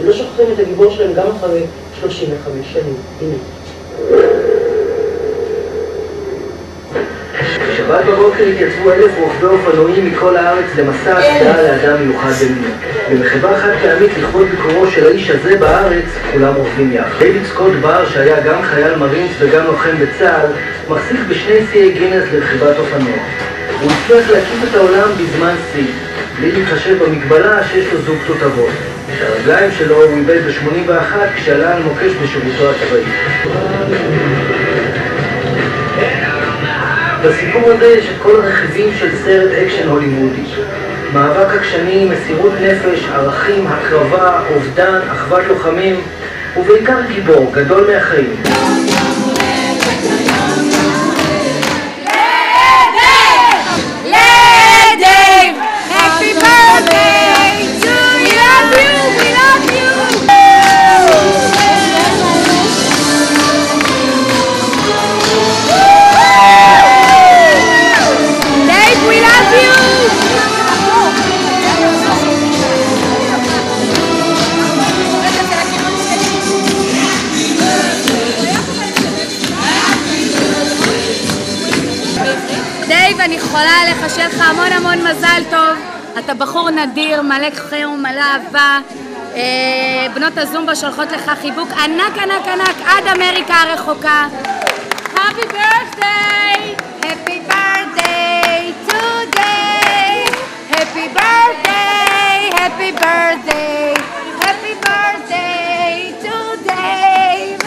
לא שוכחים את הגיבור שלהם גם אחרי 35 שנים. הנה. בשבת בבוקר התייצבו 1,000 רוכבי אופנועים מכל הארץ למסע הצדעה לאדם מיוחד במינו. במחווה חד פעמית לכבוד ביקורו של האיש הזה בארץ, כולם רוכבים יחד. דיוויד סקוט בר, שהיה גם חייל מרינס וגם לוחם בצה"ל, מחזיק בשני שיאי גינס לרכיבת אופנוע. הוא הצליח להקיף את העולם בזמן שיא, בלי להתחשב במגבלה שיש לו זוג תותבות. את הרגליים שלו הוא איבד ב-81 כשעלה על מוקש בשירותו הצבאי. בסיפור הזה יש את כל הרכיבים של סרט אקשן הוליוודי. מאבק עקשני, מסירות נפש, ערכים, הקרבה, אובדן, אחוות לוחמים, ובעיקר גיבור, גדול מהחיים. דייב, אני יכולה עליך שיהיה לך המון המון מזל טוב. אתה בחור נדיר, מלא חיר ומלא אהבה. בנות הזומבה שולחות לך חיבוק ענק ענק ענק עד אמריקה הרחוקה. Happy birthday! Happy birthday today! Happy birthday! Happy birthday! Happy birthday today!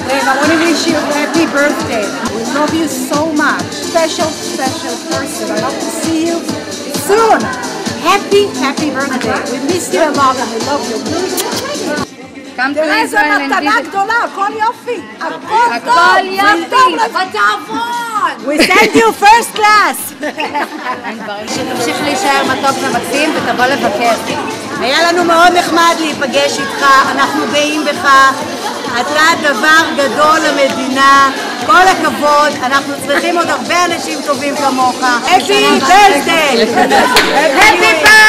Dave, I want to wish you a happy birthday. We love you so much. Special, special person. I hope to see you soon. Happy, happy birthday. We miss you a lot and we love you. תראה איזה מתנה גדולה, הכל יופי. הכל יופי. בתיאבון. We send you first class. שתמשיך להישאר מתוק ומקסים ותבוא לבקר. היה לנו מאוד נחמד להיפגש איתך, אנחנו גאים בך. אתה דבר גדול למדינה, כל הכבוד, אנחנו צריכים עוד הרבה אנשים טובים כמוך. Happy birthday! Happy birthday!